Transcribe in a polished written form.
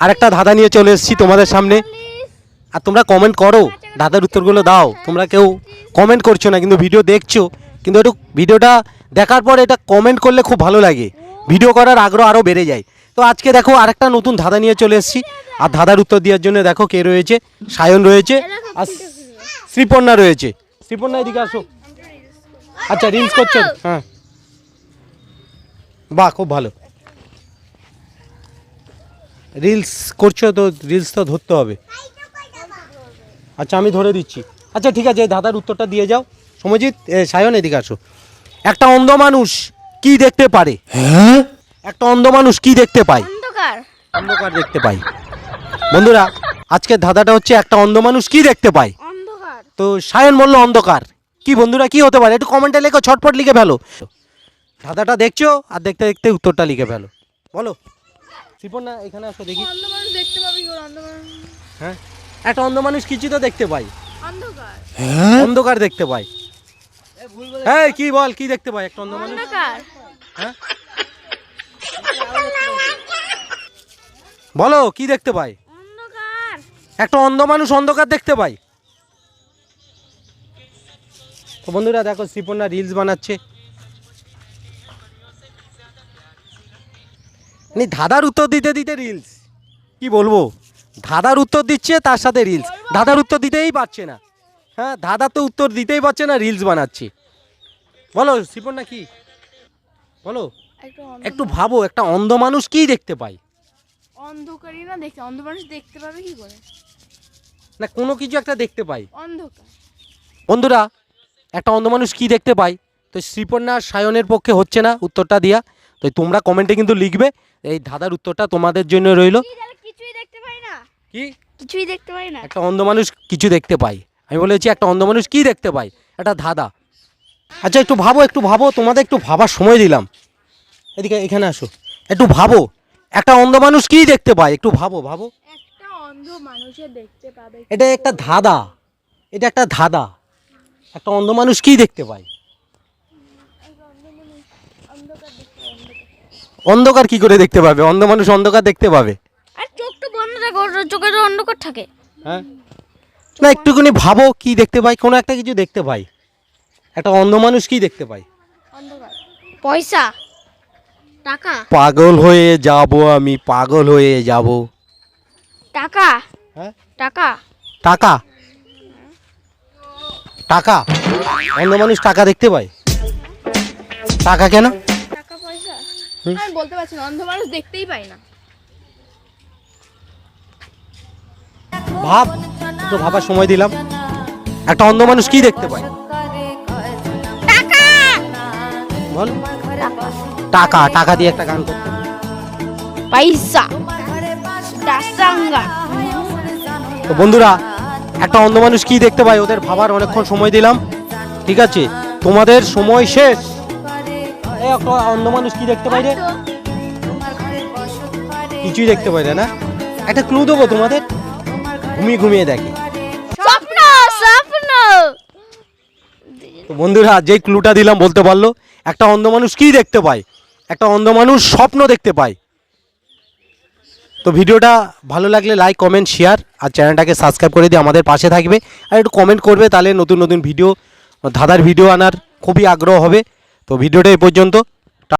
আরেকটা ধাঁধা নিয়ে চলে এসেছি তোমাদের সামনে। আর তোমরা কমেন্ট করো, ধাঁধার উত্তরগুলো দাও। তোমরা কেউ কমেন্ট করছো না, কিন্তু ভিডিও দেখছো, কিন্তু একটু ভিডিওটা দেখার পর এটা কমেন্ট করলে খুব ভালো লাগে, ভিডিও করার আগ্রহ আরও বেড়ে যায়। তো আজকে দেখো আরেকটা নতুন ধাঁধা নিয়ে চলে এসেছি। আর ধাঁধার উত্তর দেওয়ার জন্য দেখো কে রয়েছে, সায়ন রয়েছে আর শ্রীপর্ণা রয়েছে। শ্রীপর্ণা এদিকে আসো। আচ্ছা রিলস করছো? হ্যাঁ, বাহ খুব ভালো। রিলস করছো তো, রিলস তো ধরতে হবে। আচ্ছা আমি ধরে দিচ্ছি। আচ্ছা ঠিক আছে, ধাঁধার উত্তরটা দিয়ে যাও। সমজিৎ, সায়ন এদিকে আসো। একটা অন্ধ মানুষ কি দেখতে পারে? হ্যাঁ, একটা অন্ধ মানুষ কি দেখতে পায়? অন্ধকার। অন্ধকার দেখতে পায়। বন্ধুরা আজকের ধাঁধাটা হচ্ছে একটা অন্ধ মানুষ কি দেখতে পায়। অন্ধকার। তো সায়ন বললো অন্ধকার। কি বন্ধুরা কি হতে পারে? একটু কমেন্টে লেখো, ছটফট লিখে ফেলো। ধাঁধাটা দেখছো আর দেখতে দেখতে উত্তরটা লিখে ফেলো। বলো শ্রীপর্ণা, এখানে আসো দেখি। অন্ধ মানুষ দেখতে পাবি গো, অন্ধ মানুষ। হ্যাঁ, একটা অন্ধ মানুষ কিছু তো দেখতে পায়। অন্ধকার। অন্ধকার দেখতে পায়। এই কি বল, কি দেখতে পায় একটা অন্ধ মানুষ? অন্ধকার। হ্যাঁ বলো কি দেখতে পায়? অন্ধকার। একটা অন্ধ মানুষ অন্ধকার দেখতে পায়। তো বন্ধুরা দেখো শ্রীপর্ণা রিলস বানাচ্ছে। ধাঁধার উত্তর দিতে দিতে রিলস, কি বলবো, ধাঁধার উত্তর দিচ্ছে তার সাথে রিলস। ধাঁধার উত্তর দিতেই পারছে না। হ্যাঁ, ধাঁধার তো উত্তর দিতেই পারছে না, রিলস বানাচ্ছে। বলো শ্রীপর্ণা কি বলো, একটু ভাবো একটা অন্ধ মানুষ কি দেখতে পায়? অন্ধকারই না দেখতে, অন্ধ মানুষ দেখতে পাবে কি করে? না কোনো কিছু একটা দেখতে পায়। অন্ধকার। বন্ধুরা একটা অন্ধ মানুষ কি দেখতে পায়? তো শ্রীপর্ণা সায়নের পক্ষে হচ্ছে না উত্তরটা দিয়া। তো তোমরা কমেন্টে কিন্তু লিখবে, এই ধাঁধার উত্তরটা তোমাদের জন্য রইল। কিছুই দেখতে পাই না। কি কিছুই দেখতে পাই না। একটা অন্ধ মানুষ কিছু দেখতে পায়, আমি বলেছি একটা অন্ধ মানুষ কি দেখতে পায়, একটা ধাঁধা। আচ্ছা একটু ভাবো, একটু ভাবো, তোমাদের একটু ভাবার সময় দিলাম। এদিকে এখানে আসো, একটু ভাবো একটা অন্ধ মানুষ কি দেখতে পায়, একটু ভাবো ভাবো। একটা অন্ধ মানুষে দেখতে পাবে। এটা একটা ধাঁধা, এটা একটা ধাঁধা। একটা অন্ধ মানুষ কি দেখতে পায়? অন্ধকার কি করে দেখতে পাবে? অন্ধ মানুষ অন্ধকার দেখতে পাবে? আর চোখটা বন্ধ থাকে, ওর চোখে তো অন্ধকার থাকে। হ্যাঁ, না একটুখানি ভাবো কি দেখতে পাই, কোনো একটা কিছু দেখতে পাই। একটা অন্ধ মানুষ কি দেখতে পাই? অন্ধকার। পয়সা, টাকা। পাগল হয়ে যাব আমি, পাগল হয়ে যাব। টাকা। হ্যাঁ, টাকা। টাকা। টাকা, অন্ধ মানুষ টাকা দেখতে পায়? টাকা কেন? টাকা পয়সা আমি বলতে পারছি না, অন্ধ মানুষ দেখতেই পায় না। ভাব, একটু ভাবার সময় দিলাম। একটা অন্ধ মানুষ কি দেখতে পায়? টাকা। বল। টাকা, টাকা দিয়ে একটা গান করতে। পয়সা, দাসাঙ্গা। তো বন্ধুরা একটা অন্ধ মানুষ কি দেখতে পায়, ওদের ভাবার অনেকক্ষণ সময় দিলাম। ঠিক আছে, তোমাদের সময় শেষ। এই একটা অন্ধ মানুষ কি দেখতে পায় রে? কিছুই দেখতে পায় না। একটা ক্লু দেবো তোমাদের, ঘুমিয়ে ঘুমিয়ে দেখে। স্বপ্ন, স্বপ্ন। তো বন্ধুরা যেই ক্লুটা দিলাম বলতে পারলো। একটা অন্ধ মানুষ কি দেখতে পায়? একটা অন্ধ মানুষ স্বপ্ন দেখতে পায়। তো ভিডিওটা ভালো লাগলে লাইক কমেন্ট শেয়ার আর চ্যানেলটাকে সাবস্ক্রাইব করে দিয়ে আমাদের পাশে থাকবে। আর একটু কমেন্ট করবে, তাহলে নতুন নতুন ভিডিও, ধাঁধার ভিডিও আনার খুবই আগ্রহ হবে। তো ভিডিওটা এই পর্যন্ত।